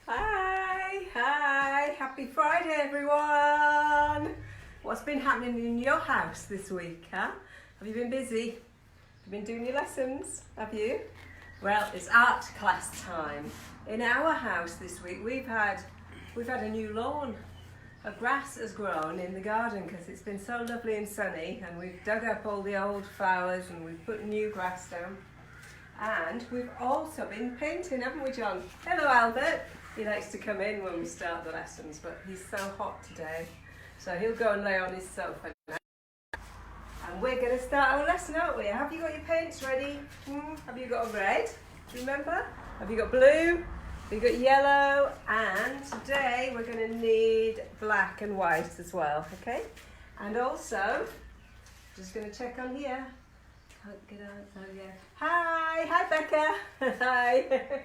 Hi. Hi. Happy Friday, everyone. What's been happening in your house this week, huh? Have you been busy? Have you been doing your lessons? Have you? Well, it's art class time. In our house this week, we've had a new lawn. A grass has grown in the garden because it's been so lovely and sunny, and we've dug up all the old flowers and we've put new grass down. And we've also been painting, haven't we, John? Hello, Albert. He likes to come in when we start the lessons, but he's so hot today. So he'll go and lay on his sofa now. And we're going to start our lesson, aren't we? Have you got your paints ready? Have you got a red? Remember? Have you got blue? Have you got yellow? And today we're going to need black and white as well, okay? And also, just going to check on here. Can't get out, so yeah. Hi Becca. Hi.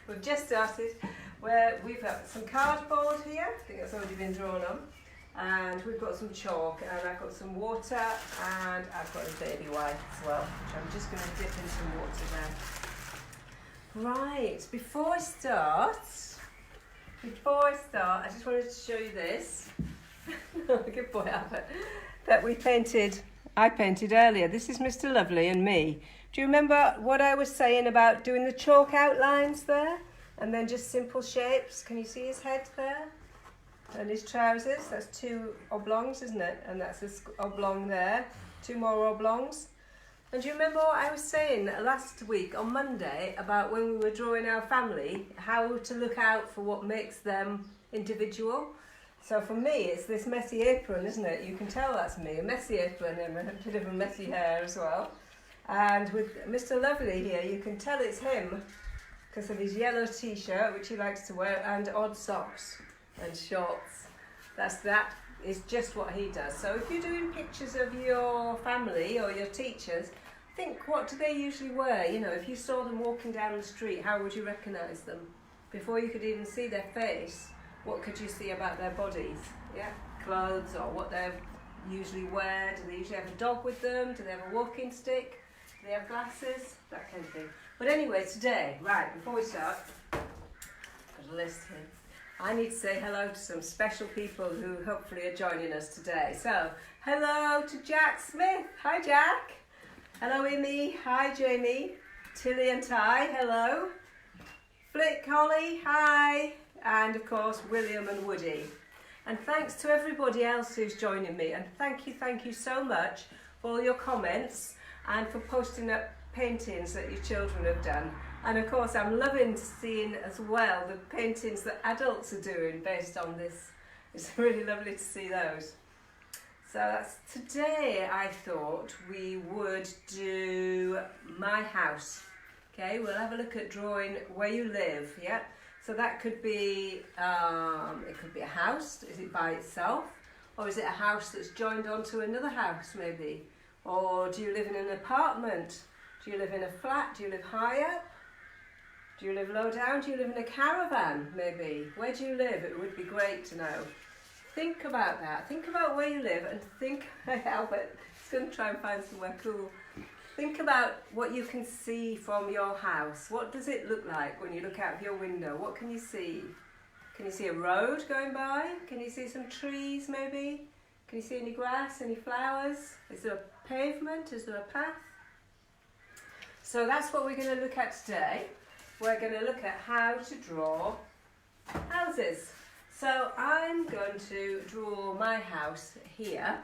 We've just started. We've got some cardboard here. I think that's already been drawn on. And we've got some chalk, and I've got some water, and I've got a baby wipe as well, which I'm just going to dip in some water there. Right, before I start, I just wanted to show you this. Good boy, Albert. That I painted earlier. This is Mr. Lovely and me. Do you remember what I was saying about doing the chalk outlines there? And then just simple shapes. Can you see his head there? And his trousers. That's 2 oblongs, isn't it? And that's an oblong there. 2 more oblongs. And do you remember what I was saying last week on Monday about when we were drawing our family, how to look out for what makes them individual? So for me, it's this messy apron, isn't it? You can tell that's me, a messy apron and a bit of a messy hair as well. And with Mr. Lovely here, you can tell it's him because of his yellow t-shirt, which he likes to wear, and odd socks and shorts. That is just what he does. So if you're doing pictures of your family or your teachers, think, what do they usually wear? You know, if you saw them walking down the street, how would you recognise them? Before you could even see their face, what could you see about their bodies? Yeah, clothes or what they usually wear. Do they usually have a dog with them? Do they have a walking stick? Do they have glasses? That kind of thing. But anyway, today, right, before we start, got a list here. I need to say hello to some special people who hopefully are joining us today. So, hello to Jack Smith. Hi, Jack. Hello, Amy. Hi, Jamie. Tilly and Ty. Hello. Flick, Holly. Hi. And of course, William and Woody. And thanks to everybody else who's joining me. And thank you so much for all your comments and for posting up paintings that your children have done. And of course, I'm loving seeing as well the paintings that adults are doing based on this. It's really lovely to see those. So today I thought we would do my house. Okay, we'll have a look at drawing where you live, yeah? So that could be, it could be a house. Is it by itself? Or is it a house that's joined onto another house maybe? Or do you live in an apartment? Do you live in a flat? Do you live high up? Do you live low down? Do you live in a caravan maybe? Where do you live? It would be great to know. Think about that. Think about where you live and think, Albert, he's going to try and find somewhere cool. Think about what you can see from your house. What does it look like when you look out of your window? What can you see? Can you see a road going by? Can you see some trees maybe? Can you see any grass, any flowers? Is there a pavement? Is there a path? So that's what we're going to look at today. We're going to look at how to draw houses. So I'm going to draw my house here.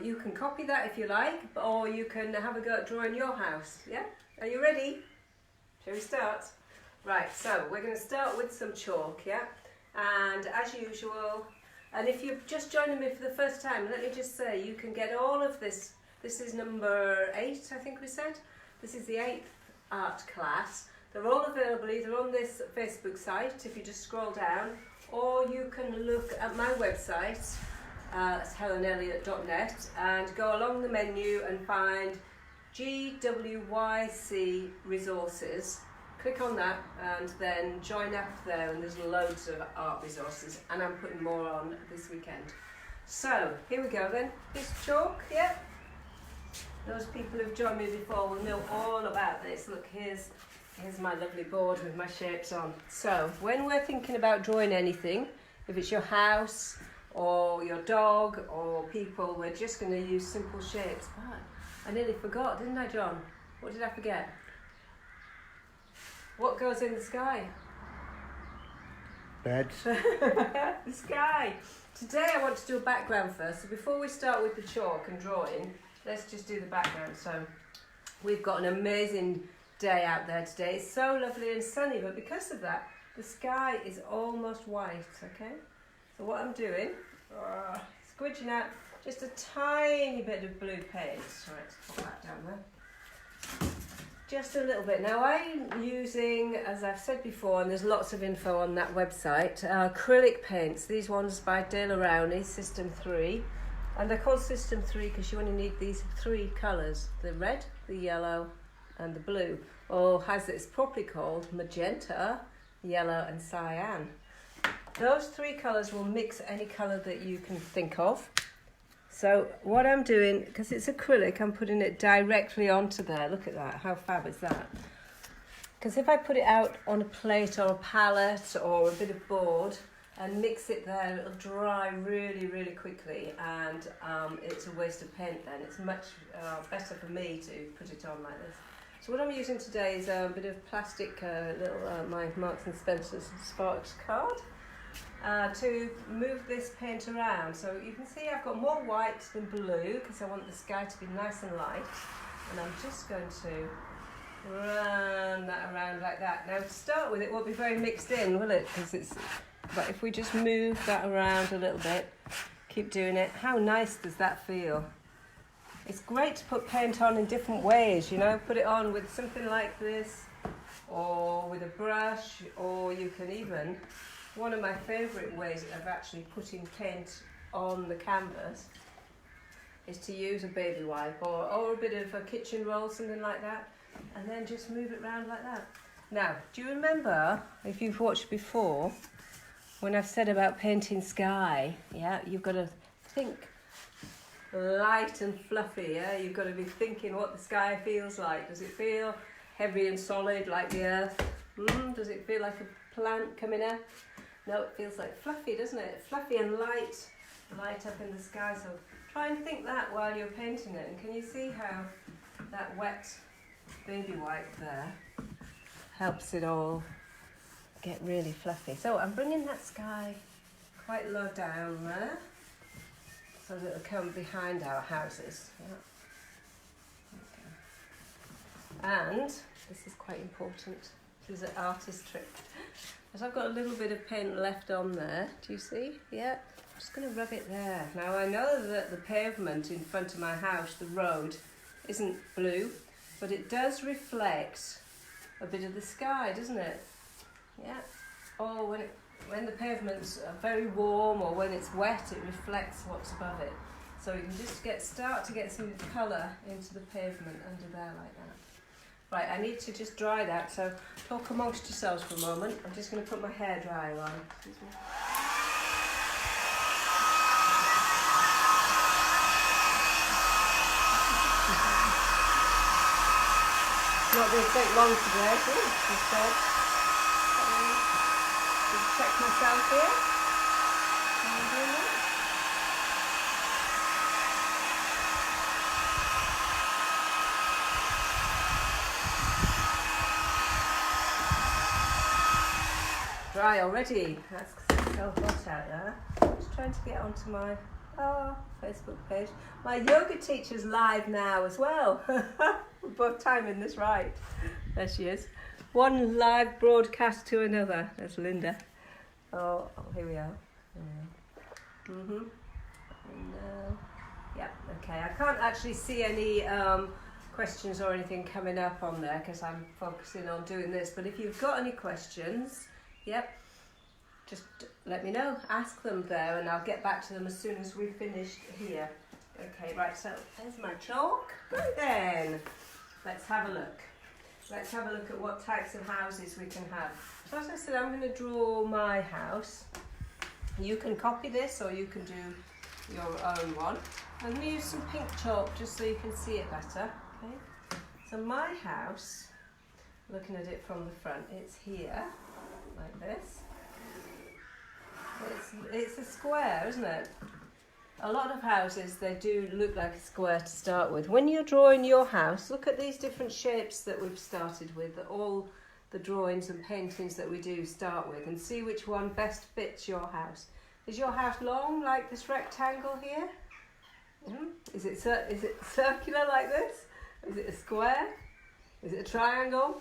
You can copy that if you like, or you can have a go at drawing your house. Yeah? Are you ready? Shall we start? Right, so we're going to start with some chalk, yeah? And as usual, and if you're just joining me for the first time, let me just say you can get all of this. This is number 8, I think we said. This is the 8th art class. They're all available either on this Facebook site, if you just scroll down, or you can look at my website, it's helenelliott.net, and go along the menu and find GWYC resources. Click on that and then join up there, and there's loads of art resources, and I'm putting more on this weekend. So here we go then. This chalk, yeah? Those people who've joined me before will know all about this. Look, here's Here's my lovely board with my shapes on. So when we're thinking about drawing anything, if it's your house or your dog or people, we're just going to use simple shapes. But I nearly forgot, didn't I, John? What did I forget? What goes in the sky? Birds. The sky. Today I want to do a background first. So before we start with the chalk and drawing, let's just do the background. So we've got an amazing day out there today. It's so lovely and sunny, but because of that, the sky is almost white, okay? So what I'm doing, squidging out just a tiny bit of blue paint. Right, let's put that down there. Just a little bit. Now I'm using, as I've said before, and there's lots of info on that website, acrylic paints. These ones by De La Rowney, System 3. And they're called System 3 because you only need these 3 colours. The red, the yellow and the blue. Or as it's properly called, magenta, yellow and cyan. Those 3 colours will mix any colour that you can think of. So what I'm doing, because it's acrylic, I'm putting it directly onto there. Look at that, how fab is that? Because if I put it out on a plate or a palette or a bit of board and mix it there, it'll dry really, really quickly, and it's a waste of paint then. It's much better for me to put it on like this. So what I'm using today is a bit of plastic, my Marks and Spencer's Sparks card. To move this paint around. So you can see I've got more white than blue because I want the sky to be nice and light, and I'm just going to run that around like that. Now to start with, it won't be very mixed in, will it? But if we just move that around a little bit, keep doing it, how nice does that feel? It's great to put paint on in different ways, you know, put it on with something like this or with a brush, or you can even, one of my favourite ways of actually putting paint on the canvas is to use a baby wipe or a bit of a kitchen roll, something like that, and then just move it around like that. Now, do you remember, if you've watched before, when I've said about painting sky, yeah, you've got to think light and fluffy, yeah? You've got to be thinking what the sky feels like. Does it feel heavy and solid like the earth? Does it feel like a plant coming up? No, it feels like fluffy, doesn't it? Fluffy and light up in the sky. So try and think that while you're painting it. And can you see how that wet baby wipe there helps it all get really fluffy? So I'm bringing that sky quite low down there so that it'll come behind our houses. Yeah. Okay. And this is quite important. This is an artist trick. As I've got a little bit of paint left on there, do you see? Yeah, I'm just going to rub it there. Now I know that the pavement in front of my house, the road, isn't blue, but it does reflect a bit of the sky, doesn't it? Yeah. Or when the pavement's very warm or when it's wet, it reflects what's above it. So you can just start to get some colour into the pavement under there like that. Right, I need to just dry that, so talk amongst yourselves for a moment. I'm just going to put my hairdryer on. Excuse me. Not going to take long today. Just check myself here. Am I doing that? Dry already. That's so hot out there. I'm just trying to get onto my Facebook page. My yoga teacher's live now as well. We're both timing this right. There she is. One live broadcast to another. There's Linda. Oh, here we are. Yeah, okay. I can't actually see any questions or anything coming up on there because I'm focusing on doing this. But if you've got any questions, yep, just let me know. Ask them there and I'll get back to them as soon as we've finished here. Okay, right, so there's my chalk. Right then, let's have a look. Let's have a look at what types of houses we can have. So as I said, I'm going to draw my house. You can copy this or you can do your own one. I'm going to use some pink chalk just so you can see it better. Okay. So my house, looking at it from the front, it's here, like this. It's a square, isn't it? A lot of houses, they do look like a square to start with. When you're drawing your house, look at these different shapes that we've started with, that all the drawings and paintings that we do start with, and see which one best fits your house. Is your house long, like this rectangle here? Is it circular like this? Is it a square? Is it a triangle?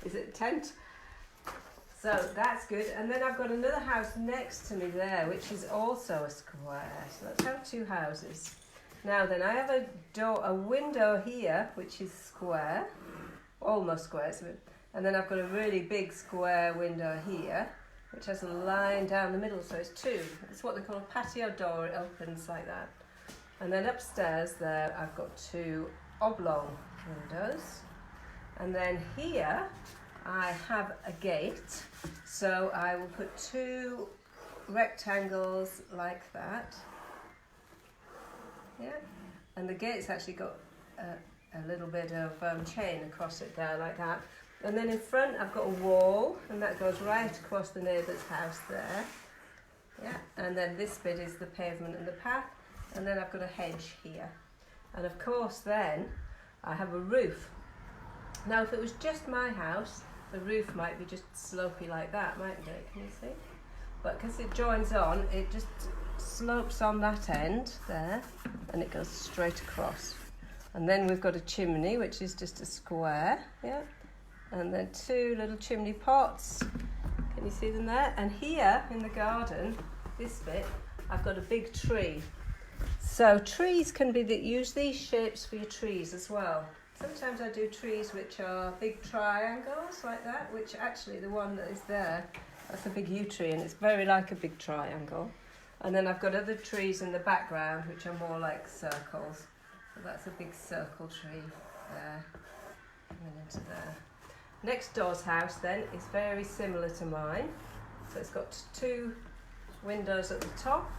Is it a tent? So that's good. And then I've got another house next to me there, which is also a square. So let's have two houses. Now then, I have a window here, which is square, almost square. And then I've got a really big square window here, which has a line down the middle, so it's two. It's what they call a patio door. It opens like that. And then upstairs there, I've got two oblong windows. And then here, I have a gate, so I will put two rectangles like that. Yeah, and the gate's actually got a little bit of chain across it there, like that. And then in front, I've got a wall, and that goes right across the neighbour's house there. Yeah, and then this bit is the pavement and the path, and then I've got a hedge here. And of course, then I have a roof. Now, if it was just my house, the roof might be just slopey like that, mightn't it? Can you see? But because it joins on, it just slopes on that end there, and it goes straight across. And then we've got a chimney, which is just a square, yeah? And then two little chimney pots. Can you see them there? And here in the garden, this bit, I've got a big tree. So trees can be, use these shapes for your trees as well. Sometimes I do trees which are big triangles like that, which actually the one that is there, that's a big yew tree, and it's very like a big triangle. And then I've got other trees in the background which are more like circles. So that's a big circle tree there, coming into there. Next door's house then is very similar to mine. So it's got two windows at the top,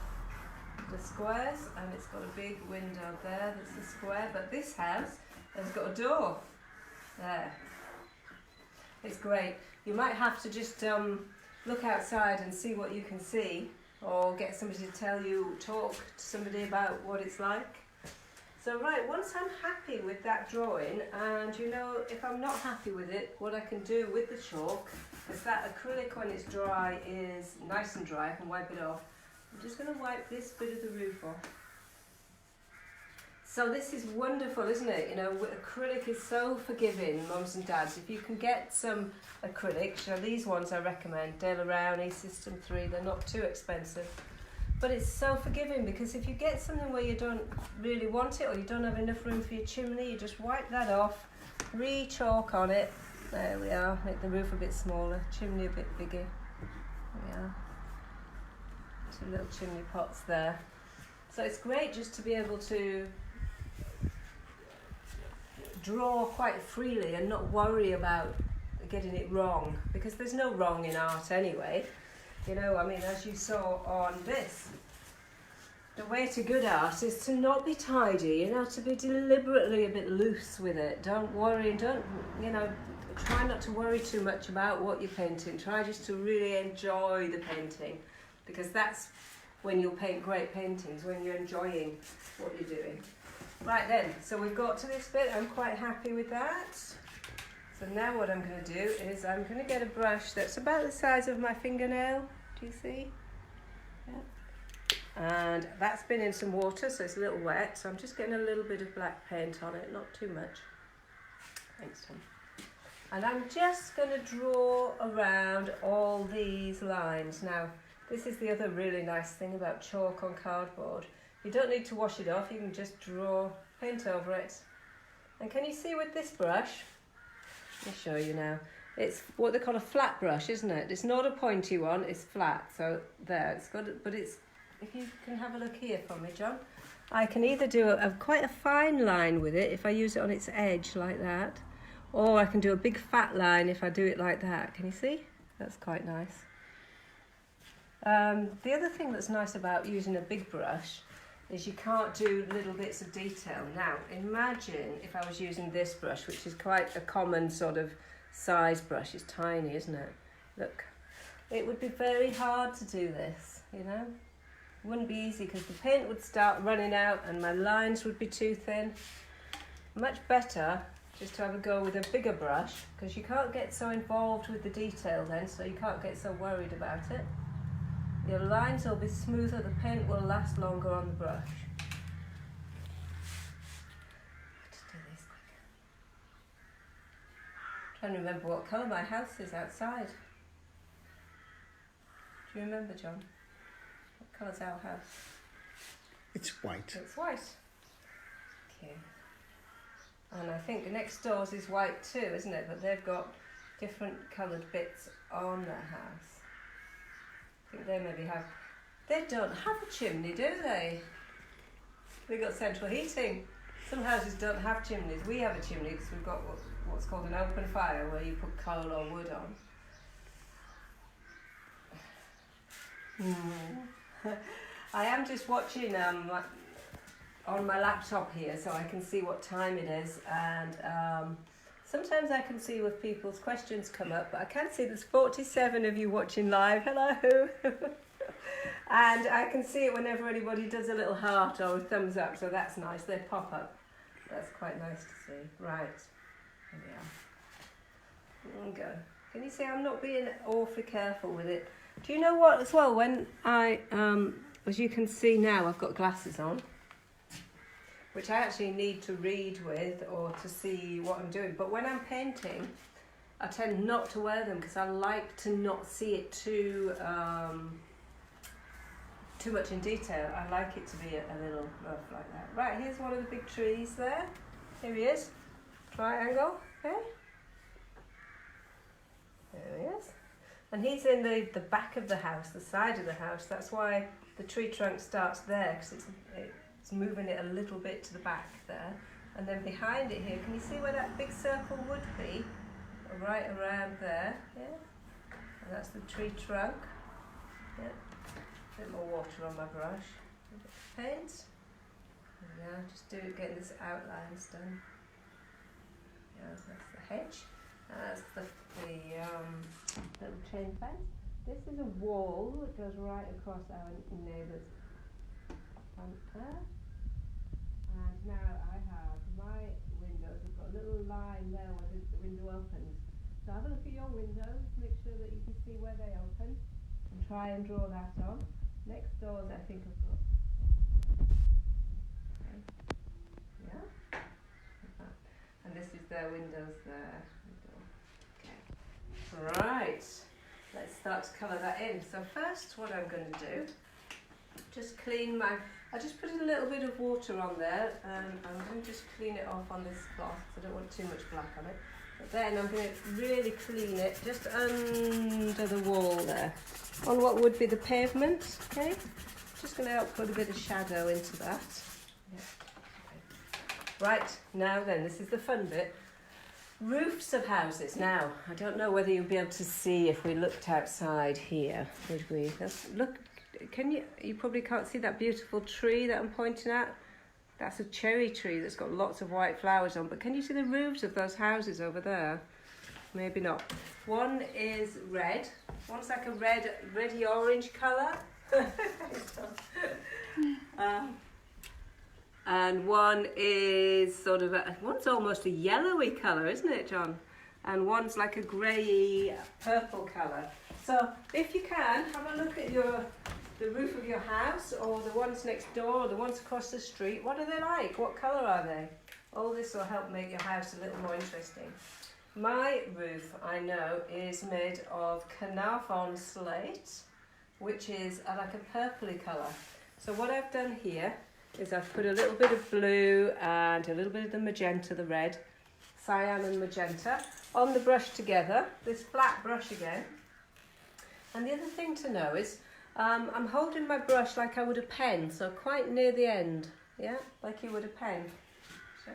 the squares, and it's got a big window there that's a square. But this house has got a door there. It's great. You might have to just look outside and see what you can see, or get somebody to talk to somebody about what it's like. So right, once I'm happy with that drawing, and you know, if I'm not happy with it, what I can do with the chalk is that acrylic, when it's dry, is nice and dry. I can wipe it off. I'm just going to wipe this bit of the roof off. So this is wonderful, isn't it? You know, acrylic is so forgiving, mums and dads. If you can get some acrylic, you know, these ones I recommend, De La Rowney System 3, they're not too expensive. But it's so forgiving, because if you get something where you don't really want it, or you don't have enough room for your chimney, you just wipe that off, re-chalk on it. There we are, make the roof a bit smaller, chimney a bit bigger. There we are. Two little chimney pots there. So it's great just to be able to draw quite freely and not worry about getting it wrong, because there's no wrong in art anyway. You know, I mean, as you saw on this, the way to good art is to not be tidy, you know, to be deliberately a bit loose with it. Don't worry, don't, you know, try not to worry too much about what you're painting. Try just to really enjoy the painting, because that's when you'll paint great paintings, when you're enjoying what you're doing. Right then, so we've got to this bit. I'm quite happy with that. So now what I'm going to do is I'm going to get a brush that's about the size of my fingernail. Do you see? Yeah. And that's been in some water, so it's a little wet. So I'm just getting a little bit of black paint on it, not too much. Thanks, Tom. And I'm just going to draw around all these lines. Now, this is the other really nice thing about chalk on cardboard. You don't need to wash it off, you can just draw, paint over it. And can you see with this brush? Let me show you now. It's what they call a flat brush, isn't it? It's not a pointy one, it's flat. So there, it's got, but it's, if you can have a look here for me, John. I can either do quite a fine line with it if I use it on its edge like that, or I can do a big fat line if I do it like that. Can you see? That's quite nice. The other thing that's nice about using a big brush is you can't do little bits of detail. Now, imagine if I was using this brush, which is quite a common sort of size brush. It's tiny, isn't it? Look, it would be very hard to do this, you know. It wouldn't be easy because the paint would start running out and my lines would be too thin. Much better just to have a go with a bigger brush, because you can't get so involved with the detail then, so you can't get so worried about it. Your lines will be smoother, the paint will last longer on the brush. Just do this quick. I'm trying to remember what colour my house is outside. Do you remember, John? What colour's our house? It's white. It's white. Okay. And I think the next door's is white too, isn't it? But they've got different coloured bits on their house. I think they maybe have... They don't have a chimney, do they? They've got central heating. Some houses don't have chimneys. We have a chimney because we've got what's called an open fire, where you put coal or wood on. I am just watching on my laptop here so I can see what time it is, and sometimes I can see if people's questions come up, but I can see there's 47 of you watching live. Hello. And I can see it whenever anybody does a little heart or a thumbs up, so that's nice. They pop up. That's quite nice to see. Right, there we are. There we go. Can you see I'm not being awfully careful with it? Do you know what as well, when I, as you can see now, I've got glasses on, which I actually need to read with or to see what I'm doing. But when I'm painting, I tend not to wear them because I like to not see it too much in detail. I like it to be a little rough like that. Right, here's one of the big trees there. Here he is. Triangle, okay. There he is. And he's in the back of the house, the side of the house. That's why the tree trunk starts there, because it's moving it a little bit to the back there. And then behind it here, can you see where that big circle would be? Right around there, yeah. And that's the tree trunk. Yeah. A bit more water on my brush. A bit of paint. Yeah, just getting this outlines done. Yeah, that's the hedge. That's the little chain fence. This is a wall that goes right across our neighbour's front there. And now I have my windows. I've got a little line there where the window opens. So have a look at your windows, make sure that you can see where they open, and try and draw that on. Next doors, I think I've got. Okay. Yeah. And this is their windows there. Okay. Right. Let's start to colour that in. So first, what I'm going to do, just clean my. I just put a little bit of water on there, and I'm going to just clean it off on this cloth. I don't want too much black on it. But then I'm going to really clean it just under the wall there, on what would be the pavement. Okay, just going to help put a bit of shadow into that. Yeah. Okay. Right, now then, this is the fun bit. Roofs of houses. Now, I don't know whether you'll be able to see if we looked outside here. Would we? Look, can you? You probably can't see that beautiful tree that I'm pointing at. That's a cherry tree that's got lots of white flowers on. But can you see the roofs of those houses over there? Maybe not. One is red. One's like a reddy orange colour. And one is sort of one's almost a yellowy colour, isn't it, John? And one's like a grey purple colour. So if you can, have a look at the roof of your house, or the ones next door, or the ones across the street. What are they like? What colour are they? All this will help make your house a little more interesting. My roof, I know, is made of Carnarvon slate, which is like a purpley colour. So what I've done here is I've put a little bit of blue and a little bit of the magenta, the red, cyan and magenta, on the brush together, this flat brush again. And the other thing to know is I'm holding my brush like I would a pen, so quite near the end, yeah, like you would a pen. So,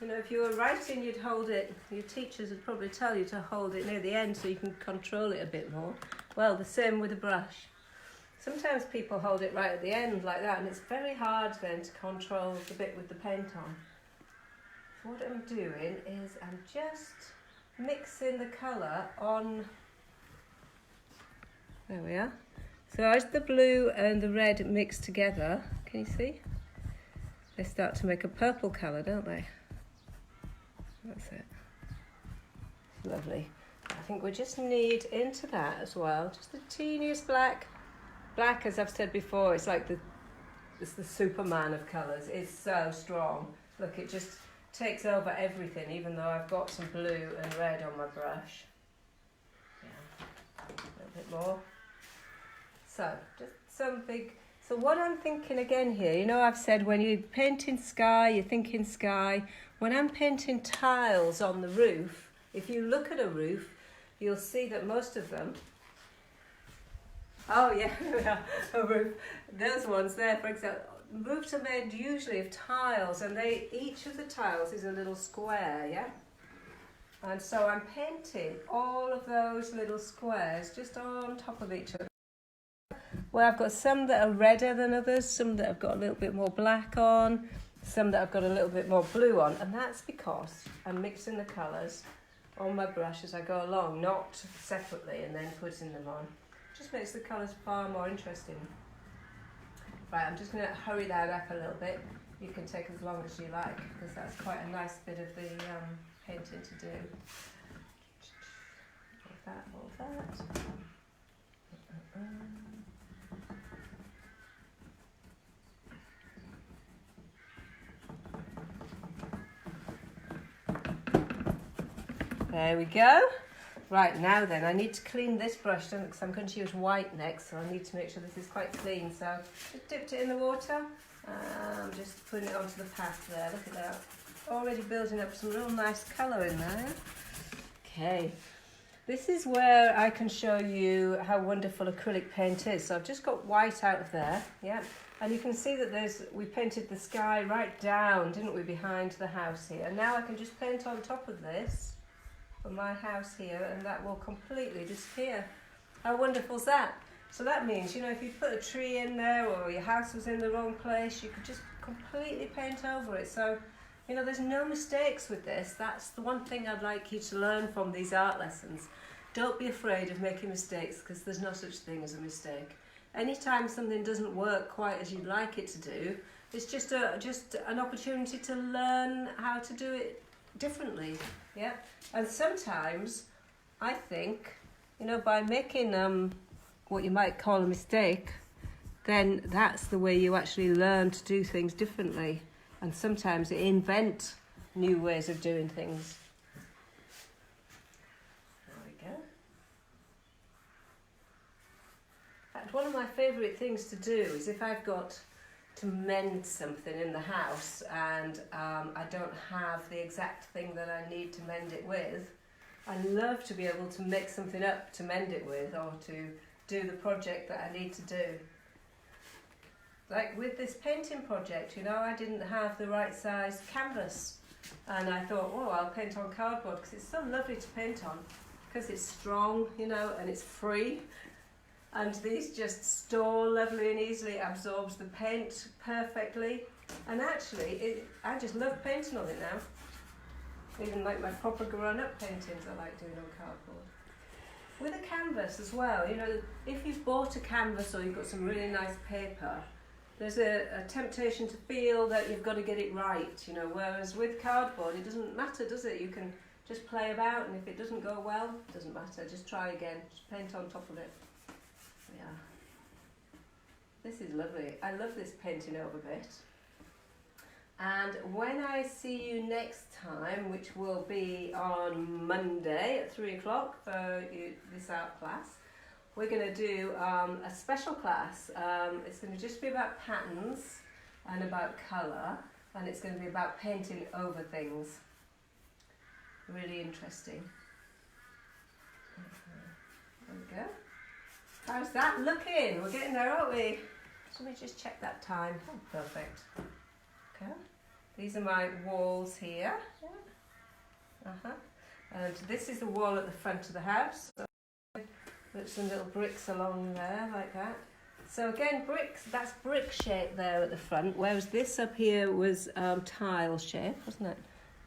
you know, if you were writing, you'd hold it, your teachers would probably tell you to hold it near the end so you can control it a bit more. Well, the same with a brush. Sometimes people hold it right at the end like that, and it's very hard then to control the bit with the paint on. what I'm doing is I'm just mixing the colour on. There we are. So as the blue and the red mix together, can you see? They start to make a purple colour, don't they? That's it. Lovely. I think we just need into that as well, just the teeniest black. Black, as I've said before, it's like it's the Superman of colours. It's so strong. Look, it just takes over everything, even though I've got some blue and red on my brush. Yeah, a little bit more. So, just some big... So what I'm thinking again here, you know, I've said when you're painting sky, you're thinking sky. When I'm painting tiles on the roof, if you look at a roof, you'll see that most of them... Oh yeah, a roof. Those ones there, for example, roofs are made usually of tiles, and each of the tiles is a little square, yeah? And so I'm painting all of those little squares just on top of each other. Well, I've got some that are redder than others, some that have got a little bit more black on, some that I've got a little bit more blue on, and that's because I'm mixing the colours on my brush as I go along, not separately and then putting them on. Just makes the colours far more interesting. Right, I'm just going to hurry that up a little bit. You can take as long as you like, because that's quite a nice bit of the painting to do. All that. There we go. Right, now then, I need to clean this brush, because I'm going to use white next, so I need to make sure this is quite clean. So, just dipped it in the water. I'm just putting it onto the path there. Look at that. Already building up some real nice colour in there. Okay. This is where I can show you how wonderful acrylic paint is. So I've just got white out of there, yeah. And you can see that we painted the sky right down, didn't we, behind the house here. And now I can just paint on top of this for my house here, and that will completely disappear. How wonderful is that? So that means, you know, if you put a tree in there or your house was in the wrong place, you could just completely paint over it. So, you know, there's no mistakes with this. That's the one thing I'd like you to learn from these art lessons. Don't be afraid of making mistakes, because there's no such thing as a mistake. Anytime something doesn't work quite as you'd like it to do, it's just an opportunity to learn how to do it differently, yeah? And sometimes, I think, you know, by making what you might call a mistake, then that's the way you actually learn to do things differently. And sometimes invent new ways of doing things. There we go. And one of my favourite things to do is if I've got to mend something in the house and I don't have the exact thing that I need to mend it with, I love to be able to make something up to mend it with, or to do the project that I need to do. Like with this painting project, you know, I didn't have the right size canvas, and I thought, oh, I'll paint on cardboard, because it's so lovely to paint on, because it's strong, you know, and it's free. And these just store lovely and easily, absorbs the paint perfectly. And actually, I just love painting on it now. Even like my proper grown-up paintings I like doing on cardboard. With a canvas as well, you know, if you've bought a canvas or you've got some really nice paper, there's a temptation to feel that you've got to get it right, you know, whereas with cardboard, it doesn't matter, does it? You can just play about, and if it doesn't go well, it doesn't matter, just try again, just paint on top of it. Yeah. This is lovely. I love this painting over bit. And when I see you next time, which will be on Monday at 3 o'clock for this art class, we're going to do a special class. It's going to just be about patterns and about colour, and it's going to be about painting over things. Really interesting. There we go. How's that looking? We're getting there, aren't we? So let me just check that time. Oh, perfect. Okay. These are my walls here. Yeah. And this is the wall at the front of the house. So put some little bricks along there like that. So again, bricks, that's brick shape there at the front, whereas this up here was tile shape, wasn't it?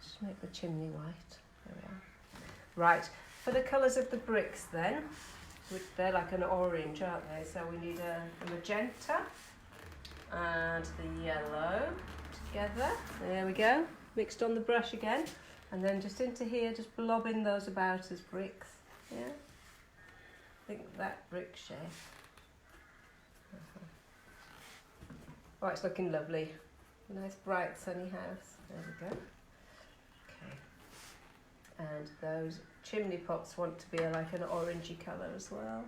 Just make the chimney white. There we are. Right, for the colours of the bricks then, which they're like an orange, aren't they? So we need a magenta and the yellow together. There we go. Mixed on the brush again. And then just into here, just blobbing those about as bricks. Yeah? I think that brick shape. Oh, it's looking lovely. Nice bright sunny house. There we go. Okay. And those chimney pots want to be like an orangey colour as well.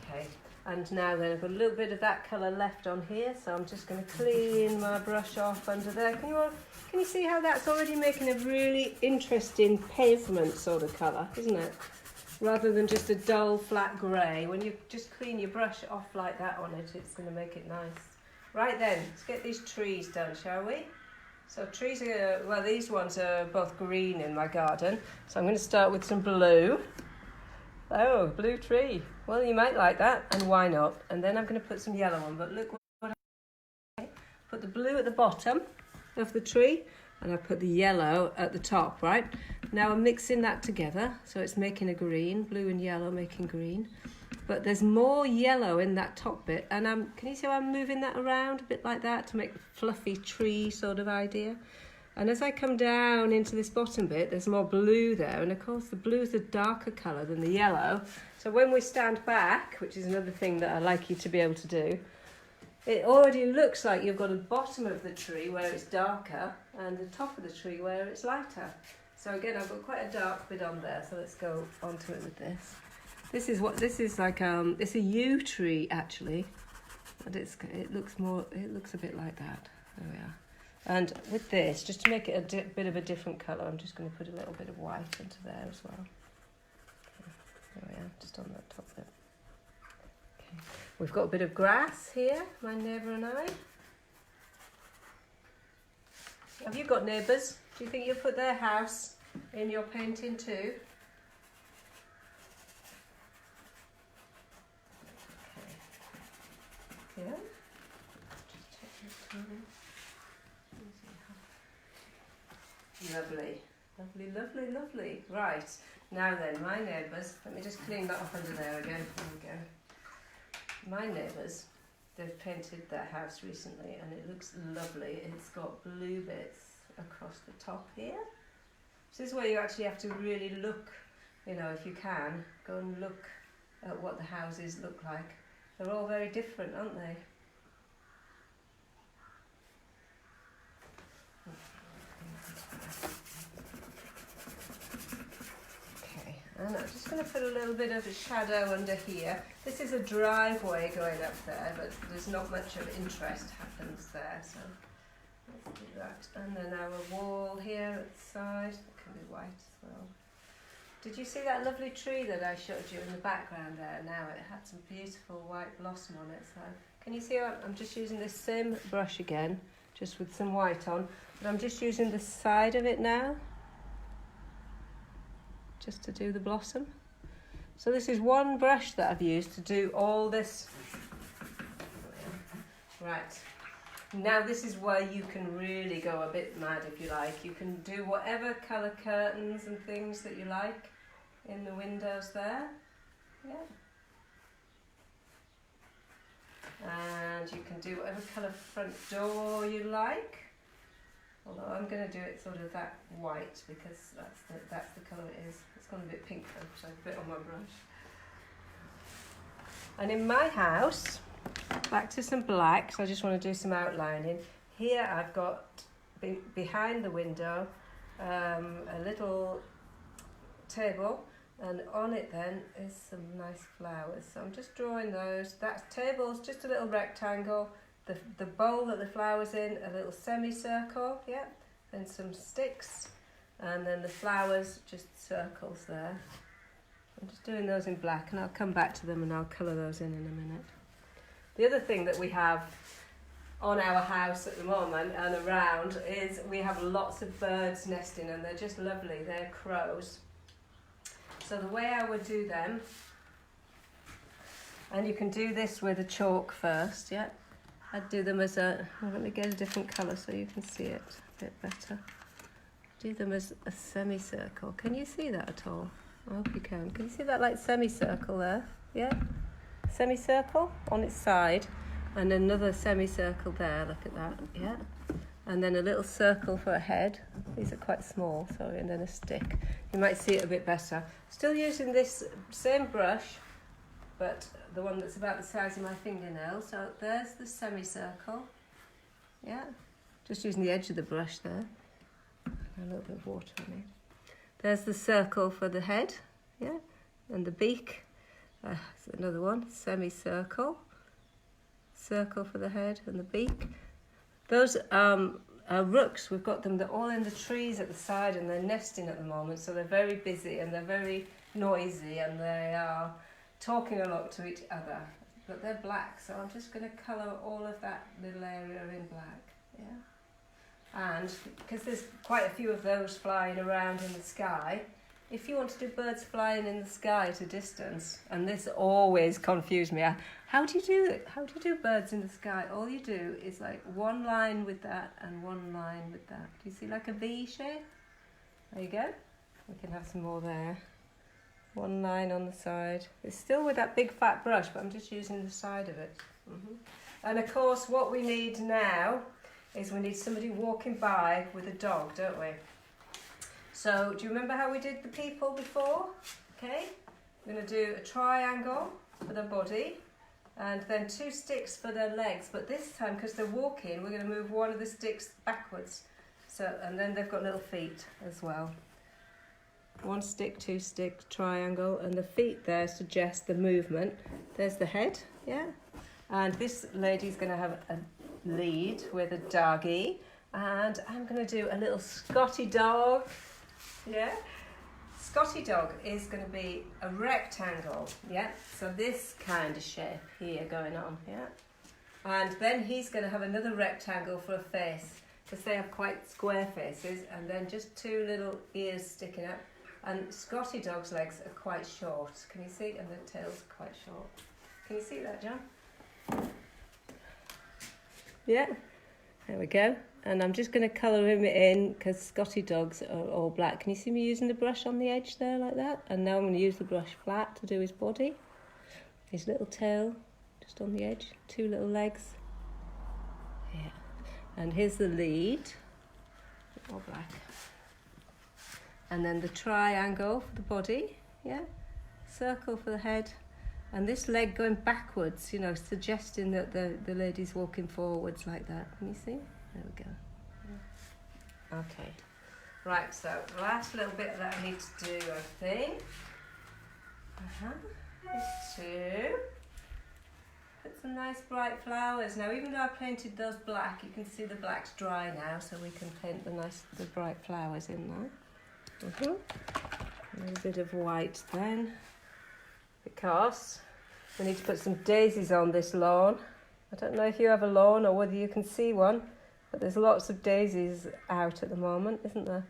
Okay, and now then I've got a little bit of that colour left on here, so I'm just going to clean my brush off under there. Can you see how that's already making a really interesting pavement sort of colour, isn't it? Rather than just a dull flat grey. When you just clean your brush off like that on it, it's going to make it nice. Right then, let's get these trees done, shall we? So trees are, well, these ones are both green in my garden. So I'm going to start with some blue. Oh, blue tree. Well, you might like that, and why not? And then I'm going to put some yellow on, but look what I put the blue at the bottom of the tree, and I put the yellow at the top, right? Now I'm mixing that together, so it's making a green, blue and yellow making green. But there's more yellow in that top bit, and can you see how I'm moving that around a bit like that to make a fluffy tree sort of idea? And as I come down into this bottom bit, there's more blue there, and of course the blue is a darker colour than the yellow. So when we stand back, which is another thing that I like you to be able to do, it already looks like you've got a bottom of the tree where it's darker and the top of the tree where it's lighter. So again, I've got quite a dark bit on there, so let's go onto it with this. This is like, it's a yew tree actually, but it looks a bit like that. There we are. And with this, just to make it a bit of a different colour, I'm just going to put a little bit of white into there as well. Okay, there we are, just on that top bit. Okay. We've got a bit of grass here, my neighbour and I. Have you got neighbours? Do you think you'll put their house in your painting too? Okay. Yeah. Just check this time. Lovely, lovely, lovely, lovely. Right, now then, my neighbours, let me just clean that up under there again. There we go. My neighbours, they've painted their house recently and it looks lovely. It's got blue bits across the top here. This is where you actually have to really look, you know, if you can, go and look at what the houses look like. They're all very different, aren't they? And I'm just going to put a little bit of a shadow under here. This is a driveway going up there, but there's not much of interest happens there, so let's do that. And then our wall here at the side, it can be white as well. Did you see that lovely tree that I showed you in the background there? Now it had some beautiful white blossom on it. So can you see I'm just using this same brush again, just with some white on, but I'm just using the side of it now, just to do the blossom. So this is one brush that I've used to do all this. Right, now this is where you can really go a bit mad if you like. You can do whatever colour curtains and things that you like in the windows there. Yeah. And you can do whatever colour front door you like. Although I'm going to do it sort of that white because that's the colour it is. It's gone a bit pink though, so I put it on my brush. And in my house, back to some black, so I just want to do some outlining. Here I've got, behind the window, a little table, and on it then is some nice flowers. So I'm just drawing those. That table's just a little rectangle. The bowl that the flower's in, a little semicircle, yeah, then some sticks, and then the flowers, just circles there. I'm just doing those in black, and I'll come back to them and I'll colour those in a minute. The other thing that we have on our house at the moment and around is we have lots of birds nesting, and they're just lovely. They're crows. So the way I would do them, and you can do this with a chalk first, yeah. I'd do them as let me get a different colour so you can see it a bit better. Do them as a semicircle. Can you see that at all? I hope you can. Can you see that like semicircle there? Yeah? Semicircle on its side and another semicircle there, look at that, yeah? And then a little circle for a head. These are quite small, sorry, and then a stick. You might see it a bit better. Still using this same brush, but the one that's about the size of my fingernail. So there's the semicircle, yeah? Just using the edge of the brush there. A little bit of water on it. There's the circle for the head, yeah? And the beak. Another one, semicircle. Circle for the head and the beak. Those are rooks, we've got them, they're all in the trees at the side and they're nesting at the moment, so they're very busy and they're very noisy and they are talking a lot to each other. But they're black, so I'm just going to colour all of that little area in black, yeah? And because there's quite a few of those flying around in the sky, if you want to do birds flying in the sky at a distance, and this always confused me, how do you do it? How do you do birds in the sky? All you do is like one line with that and one line with that. Do you see like a V shape? There you go. We can have some more there. One line on the side. It's still with that big fat brush, but I'm just using the side of it. And of course, what we need now is we need somebody walking by with a dog, don't we? So, do you remember how we did the people before? Okay, we're going to do a triangle for their body and then 2 sticks for their legs. But this time, because they're walking, we're going to move one of the sticks backwards. So, and then they've got little feet as well. 1 stick, 2 stick, triangle, and the feet there suggest the movement. There's the head, yeah? And this lady's going to have a lead with a doggy. And I'm going to do a little Scotty dog. Yeah, Scotty dog is going to be a rectangle, yeah, so this kind of shape here going on, yeah, and then he's going to have another rectangle for a face because they have quite square faces, and then just 2 little ears sticking up, and Scotty dog's legs are quite short, can you see, and the tail's quite short. Can you see that, John? Yeah, there we go. And I'm just going to colour him in because Scotty dogs are all black. Can you see me using the brush on the edge there like that? And now I'm going to use the brush flat to do his body. His little tail just on the edge. 2 little legs. Yeah. And here's the lead. All black. And then the triangle for the body. Yeah. Circle for the head. And this leg going backwards, you know, suggesting that the lady's walking forwards like that. Can you see? There we go. Okay. Right, so last little bit that I need to do, I think, is to put some nice bright flowers. Now, even though I painted those black, you can see the black's dry now, so we can paint the bright flowers in there. A little bit of white then, because we need to put some daisies on this lawn. I don't know if you have a lawn or whether you can see one, but there's lots of daisies out at the moment, isn't there?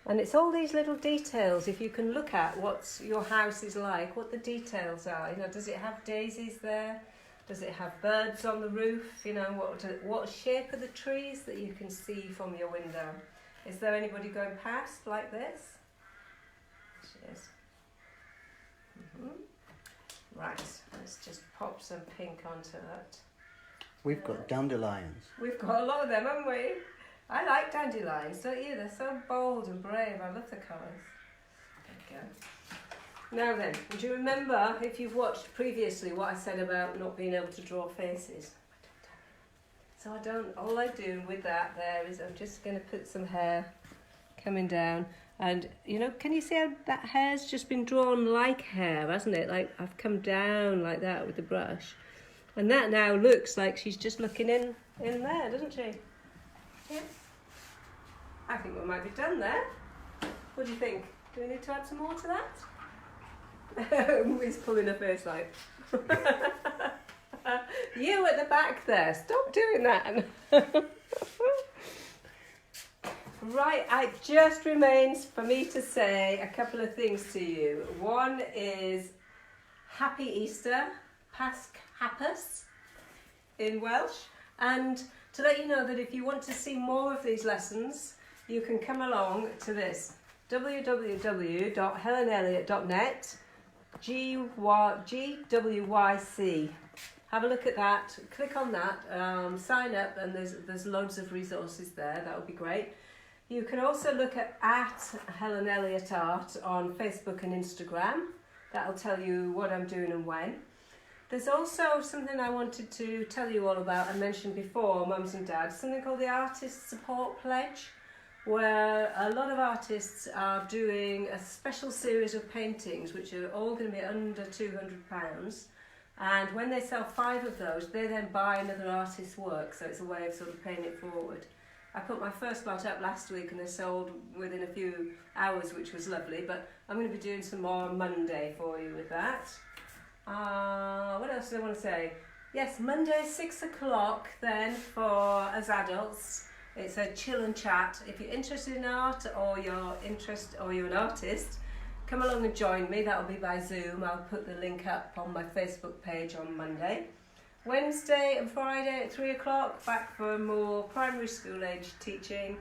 And it's all these little details, if you can look at what your house is like, what the details are. You know, does it have daisies there? Does it have birds on the roof? You know, what shape are the trees that you can see from your window? Is there anybody going past like this? She is. Right, let's just pop some pink onto that. We've got dandelions. We've got a lot of them, haven't we? I like dandelions, don't you? They're so bold and brave. I love the colours. There we go. Now then, do you remember, if you've watched previously, what I said about not being able to draw faces? So all I do with that there is I'm just going to put some hair coming down. And, you know, can you see how that hair's just been drawn like hair, hasn't it? Like I've come down like that with the brush. And that now looks like she's just looking in there, doesn't she? Yeah. I think we might be done there. What do you think? Do we need to add some more to that? He's pulling her face like. You at the back there, stop doing that. Right, it just remains for me to say a couple of things to you. One is Happy Easter, Pasc Hapus in Welsh, And to let you know that if you want to see more of these lessons, you can come along to this www.helenelliott.net GWYC. Have a look at that, click on that, sign up, and there's loads of resources there. That would be great. You can also look at Helen Elliott Art on Facebook and Instagram. That'll tell you what I'm doing and when. There's also something I wanted to tell you all about. I mentioned before, mums and dads, something called the Artist Support Pledge, where a lot of artists are doing a special series of paintings which are all going to be under £200. And when they sell 5 of those, they then buy another artist's work, so it's a way of sort of paying it forward. I put my first lot up last week and they sold within a few hours, which was lovely, but I'm going to be doing some more on Monday for you with that. What else do I want to say? Yes, Monday 6 o'clock then for as adults. It's a chill and chat. If you're interested in art or you're an artist, come along and join me. That'll be by Zoom. I'll put the link up on my Facebook page on Monday. Wednesday and Friday at 3 o'clock, back for more primary school age teaching.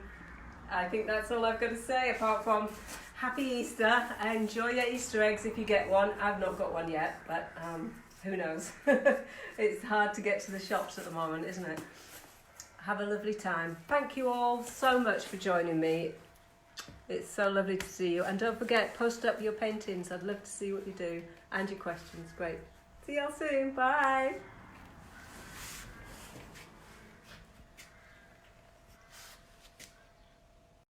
I think that's all I've got to say, apart from happy Easter. Enjoy your Easter eggs if you get one. I've not got one yet, but who knows? It's hard to get to the shops at the moment, isn't it? Have a lovely time. Thank you all so much for joining me. It's so lovely to see you. And don't forget, post up your paintings. I'd love to see what you do and your questions. Great. See you all soon. Bye.